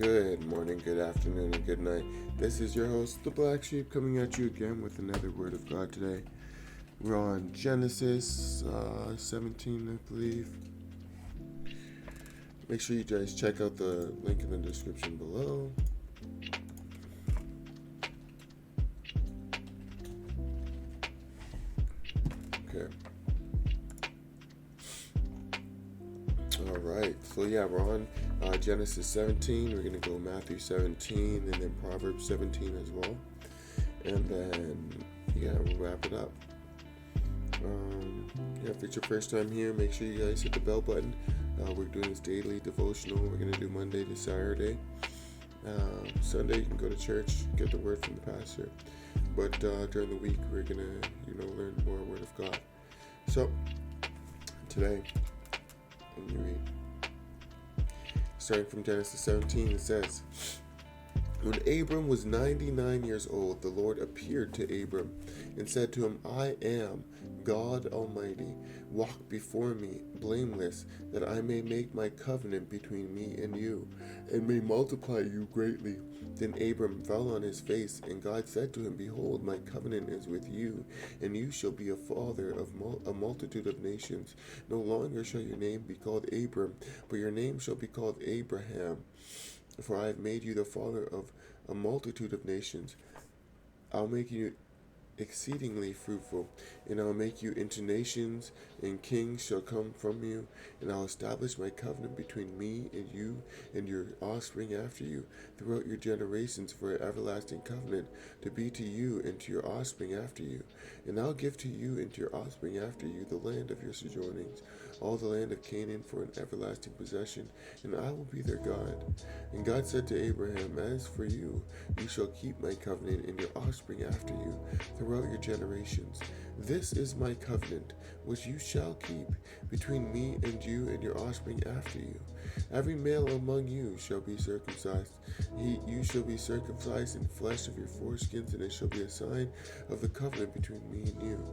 Good morning, good afternoon, and good night. This is your host, the Black Sheep, coming at you again with another Word of God today. We're on Genesis 17, I believe. Make sure you guys check out the link in the description below. Okay. Alright, so we're on Genesis 17. We're going to go Matthew 17 and then Proverbs 17 as well. And then, we'll wrap it up. If it's your first time here, make sure you guys hit the bell button. We're doing this daily devotional. We're going to do Monday to Saturday. Sunday you can go to church, get the word from the pastor. But during the week we're going to, learn more Word of God. So, today, let me read. Starting from Genesis 17, it says, When Abram was 99 years old, the Lord appeared to Abram and said to him, I am God Almighty. Walk before me, blameless, that I may make my covenant between me and you, and may multiply you greatly. Then Abram fell on his face, and God said to him, Behold, my covenant is with you, and you shall be a father of a multitude of nations. No longer shall your name be called Abram, but your name shall be called Abraham. For I have made you the father of a multitude of nations. I'll make you exceedingly fruitful, and I'll make you into nations, and kings shall come from you, and I'll establish my covenant between me and you and your offspring after you throughout your generations for an everlasting covenant to be to you and to your offspring after you. And I'll give to you and to your offspring after you the land of your sojournings, all the land of Canaan for an everlasting possession, and I will be their God. And God said to Abraham, As for you, you shall keep my covenant and your offspring after you throughout your generations. This is my covenant, which you shall keep between me and you and your offspring after you. Every male among you shall be circumcised. You shall be circumcised in flesh of your foreskins, and it shall be a sign of the covenant between me and you.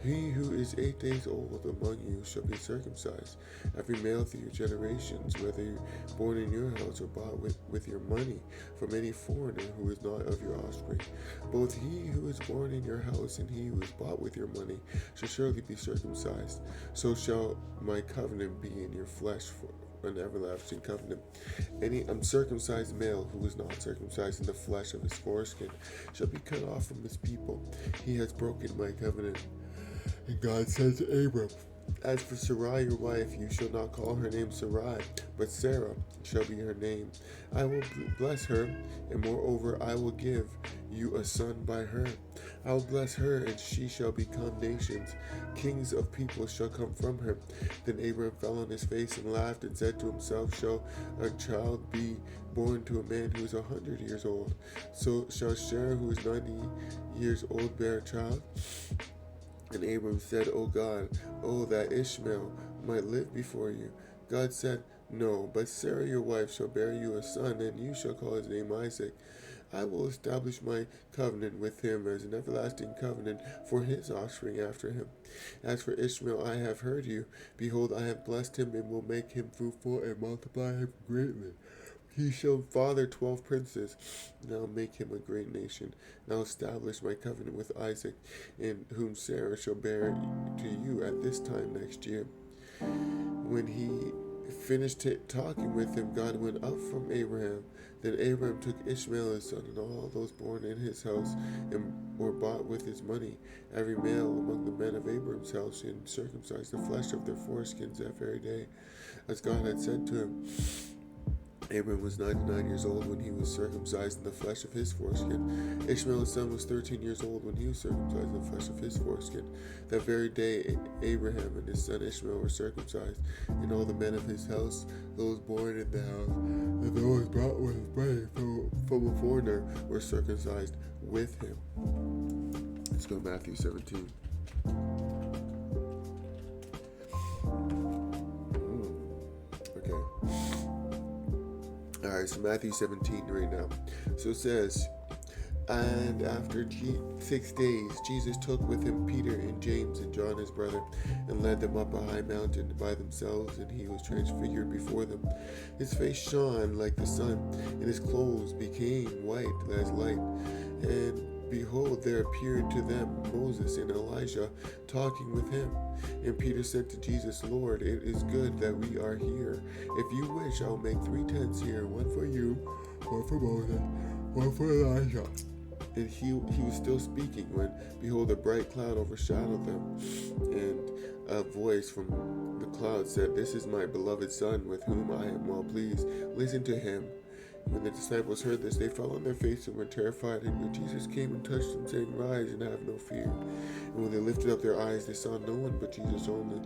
He who is 8 days old among you shall be circumcised, every male through your generations, whether born in your house or bought with your money from any foreigner who is not of your offspring. Both he who is born in your house and he who is bought with your money shall surely be circumcised. So shall my covenant be in your flesh for an everlasting covenant. Any uncircumcised male who is not circumcised in the flesh of his foreskin shall be cut off from his people. He has broken my covenant. And God said to Abram, As for Sarai your wife, you shall not call her name Sarai, but Sarah shall be her name. I will bless her, and moreover I will give you a son by her. I will bless her, and she shall become nations. Kings of peoples shall come from her. Then Abram fell on his face and laughed, and said to himself, Shall a child be born to a man who is 100 years old? So shall Sarah, who is 90 years old, bear a child? And Abram said, O God, that Ishmael might live before you. God said, No, but Sarah your wife shall bear you a son, and you shall call his name Isaac. I will establish my covenant with him as an everlasting covenant for his offspring after him. As for Ishmael, I have heard you. Behold, I have blessed him, and will make him fruitful, and multiply him greatly. He shall father 12 princes, and I'll make him a great nation. And I'll establish my covenant with Isaac, in whom Sarah shall bear to you at this time next year. When he finished talking with him, God went up from Abraham. Then Abraham took Ishmael his son, and all those born in his house, and were bought with his money. Every male among the men of Abraham's house, and circumcised the flesh of their foreskins that very day, as God had said to him. Abram was 99 years old when he was circumcised in the flesh of his foreskin. Ishmael his son was 13 years old when he was circumcised in the flesh of his foreskin. That very day Abraham and his son Ishmael were circumcised, and all the men of his house, those born in the house, and those brought with money from a foreigner, were circumcised with him. Let's go to Matthew 17. Okay. Alright, so Matthew 17 right now. So it says, And after 6 days, Jesus took with him Peter and James and John his brother, and led them up a high mountain by themselves, and he was transfigured before them. His face shone like the sun, and his clothes became white as light. And behold, there appeared to them Moses and Elijah talking with him. And Peter said to Jesus, Lord, it is good that we are here. If you wish, I will make 3 tents here, one for you, one for Moses, one for Elijah. And he was still speaking when, behold, a bright cloud overshadowed them. And a voice from the cloud said, This is my beloved Son, with whom I am well pleased. Listen to him. When the disciples heard this, they fell on their faces and were terrified. And when Jesus came and touched them, saying, Rise and have no fear. And when they lifted up their eyes, they saw no one but Jesus only.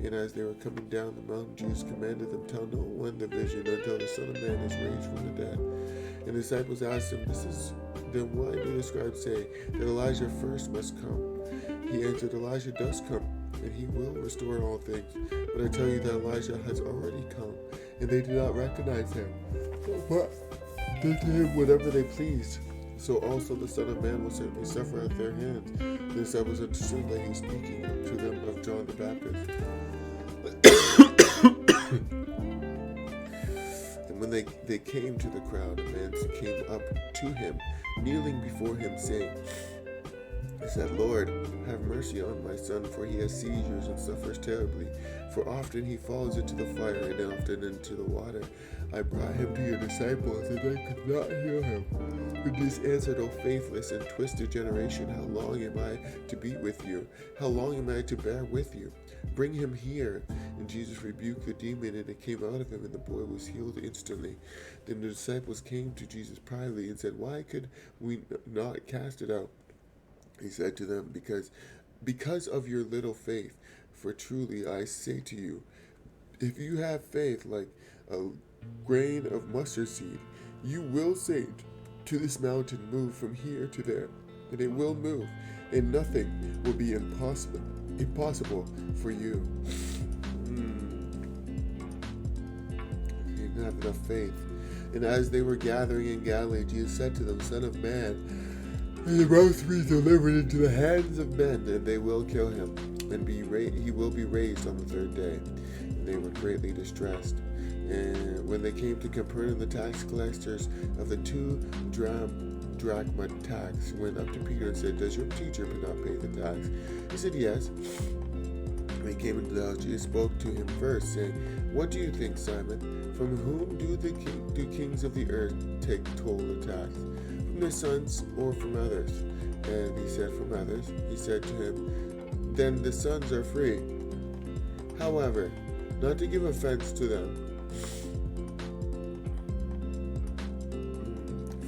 And as they were coming down the mountain, Jesus commanded them, Tell no one the vision until the Son of Man is raised from the dead. And the disciples asked him, Then why do the scribes say that Elijah first must come? He answered, Elijah does come, and he will restore all things. But I tell you that Elijah has already come, and they do not recognize him. But they did to him whatever they pleased. So also the Son of Man will certainly suffer at their hands. The disciples understood that he was speaking to them of John the Baptist. And when they came to the crowd, a man came up to him, kneeling before him, saying, He said, Lord, have mercy on my son, for he has seizures and suffers terribly. For often he falls into the fire and often into the water. I brought him to your disciples, and they could not heal him. But Jesus answered, O faithless and twisted generation, how long am I to be with you? How long am I to bear with you? Bring him here. And Jesus rebuked the demon, and it came out of him, and the boy was healed instantly. Then the disciples came to Jesus privately and said, Why could we not cast it out? He said to them, Because of your little faith. For truly I say to you, if you have faith like a grain of mustard seed, you will say to this mountain, Move from here to there, and it will move, and nothing will be impossible for you. You didn't have enough faith. And as they were gathering in Galilee, Jesus said to them, Son of Man, is about to be delivered into the hands of men, and they will kill him, and he will be raised on the 3rd day. And they were greatly distressed. And when they came to Capernaum, the tax collectors of the 2 drachma tax went up to Peter and said, Does your teacher not pay the tax? He said, Yes. When he came into the house, Jesus spoke to him first, saying, What do you think, Simon? From whom do kings of the earth take toll or tax? From their sons or from others? And he said, From others. He said to him, Then the sons are free. However, not to give offense to them.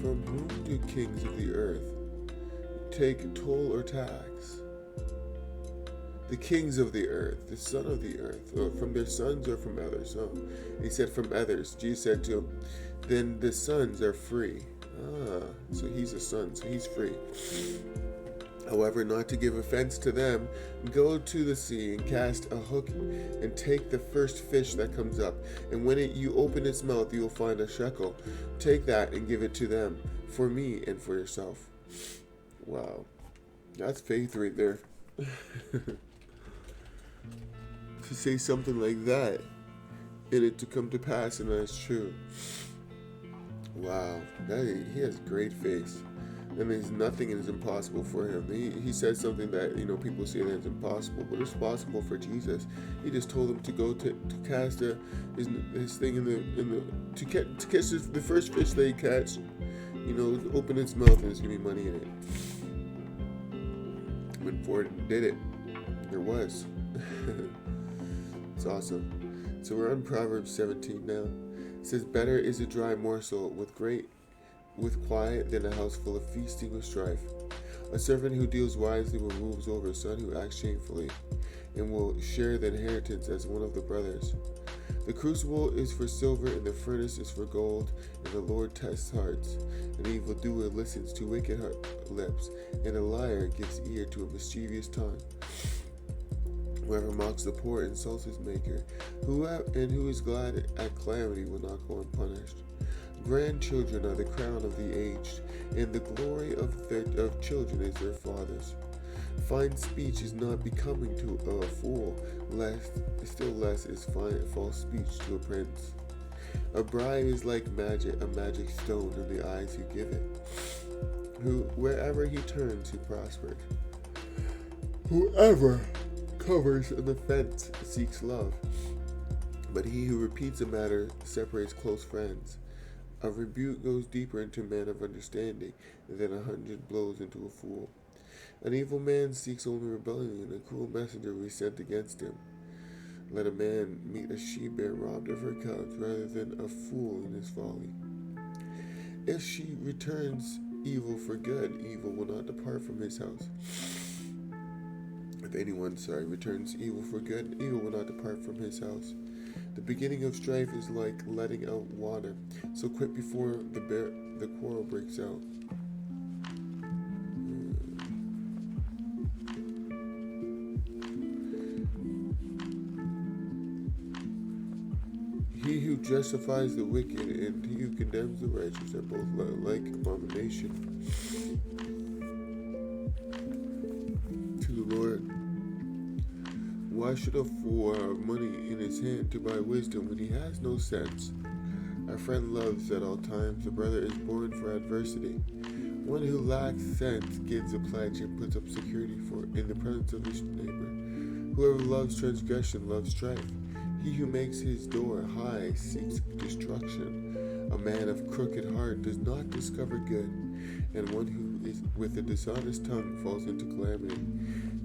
From whom do kings of the earth take toll or tax? The kings of the earth, the son of the earth, or from their sons or from others? Oh, he said, From others. Jesus said to him, Then the sons are free. So he's a son, so he's free. However, not to give offense to them, go to the sea and cast a hook and take the first fish that comes up. And when you open its mouth, you will find a shekel. Take that and give it to them, for me and for yourself. Wow. That's faith right there. To say something like that, and it to come to pass, and that's true. Wow. He has great faith. That means nothing is impossible for him. He said something that, people say that it's impossible, but it's possible for Jesus. He just told him to go to cast his thing to catch the first fish that he catch. Open its mouth and there's gonna be money in it. Went for it and did it. There was. It's awesome. So we're on Proverbs 17 now. It says, Better is a dry morsel with quiet than a house full of feasting with strife. A servant who deals wisely will rule over a son who acts shamefully, and will share the inheritance as one of the brothers. The crucible is for silver, and the furnace is for gold, and the Lord tests hearts. An evildoer listens to wicked lips, and a liar gives ear to a mischievous tongue. Whoever mocks the poor insults his maker, and who is glad at calamity will not go unpunished. Grandchildren are the crown of the aged, and the glory of children is their fathers. Fine speech is not becoming to a fool, still less is false speech to a prince. A bribe is like a magic stone in the eyes who give it. Wherever he turns, he prospers. Whoever covers an offense seeks love, but he who repeats a matter separates close friends. A rebuke goes deeper into a man of understanding than 100 blows into a fool. An evil man seeks only rebellion, and a cruel messenger will be sent against him. Let a man meet a she-bear robbed of her cubs rather than a fool in his folly. If she returns evil for good, evil will not depart from his house. If anyone, returns evil for good, evil will not depart from his house. The beginning of strife is like letting out water, so quit before the quarrel breaks out. He who justifies the wicked and he who condemns the righteous are both like abomination to the Lord. Why should a fool have money in his hand to buy wisdom when he has no sense? A friend loves at all times, a brother is born for adversity. One who lacks sense gives a pledge and puts up security in the presence of his neighbor. Whoever loves transgression loves strife. He who makes his door high seeks destruction. A man of crooked heart does not discover good, and one who is with a dishonest tongue falls into calamity.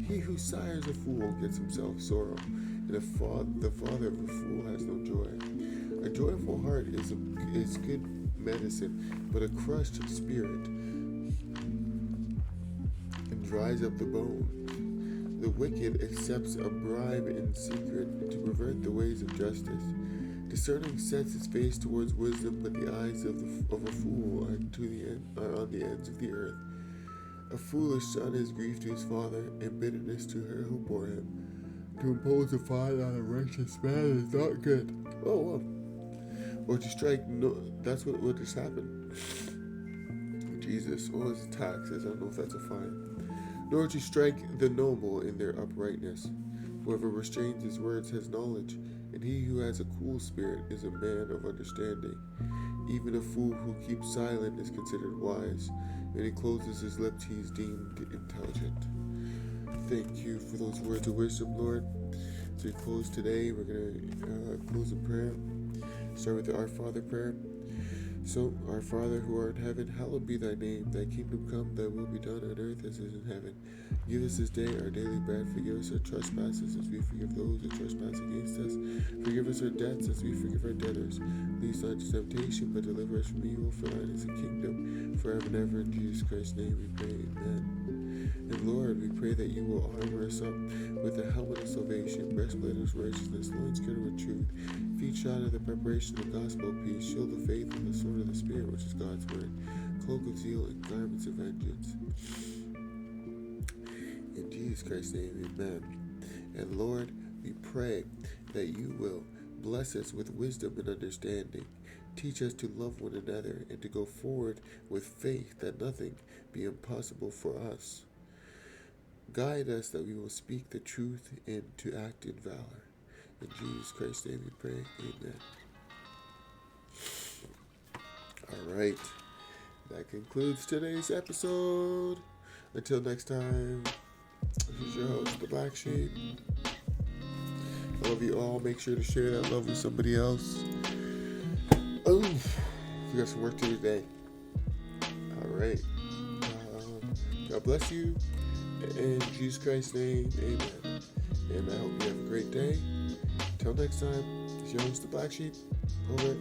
He who sires a fool gets himself sorrow, and the father of a fool has no joy. A joyful heart is good medicine, but a crushed spirit dries up the bones. The wicked accepts a bribe in secret to pervert the ways of justice. Discerning sets his face towards wisdom, but the eyes of a fool are on the ends of the earth. A foolish son is grief to his father, and bitterness to her who bore him. To impose a fine on a righteous man is not good. Or to strike, that's what just happened. Jesus, what was the taxes? I don't know if that's a fine. Nor to strike the noble in their uprightness. Whoever restrains his words has knowledge, and he who has a cool spirit is a man of understanding. Even a fool who keeps silent is considered wise. When he closes his lips, he is deemed intelligent. Thank you for those words of wisdom, Lord. As we close today, we're going to close in prayer. Start with the Our Father prayer. So, our Father who art in heaven, hallowed be thy name. Thy kingdom come, thy will be done on earth as it is in heaven. Give us this day our daily bread. Forgive us our trespasses as we forgive those who trespass against us. Forgive us our debts as we forgive our debtors. Lead us not into temptation, but deliver us from evil. For thine is the kingdom, forever and ever. In Jesus Christ's name we pray, amen. And Lord, we pray that you will armor us up with the helmet of salvation, breastplate of righteousness, loins girded with truth, feet shod of the preparation of the gospel of peace, shield of faith, and the sword of the Spirit, which is God's word, cloak of zeal, and garments of vengeance. In Jesus Christ's name, amen. And Lord, we pray that you will bless us with wisdom and understanding. Teach us to love one another and to go forward with faith that nothing be impossible for us. Guide us that we will speak the truth and to act in valor. In Jesus Christ's name we pray, amen. Alright, that concludes today's episode. Until next time, this is your host, the Black Sheep. I love you all. Make sure to share that love with somebody else. Oh, we got some work to do today. Alright. God bless you. In Jesus Christ's name, amen. And I hope you have a great day. Till next time, it's your host, the Black Sheep. Over.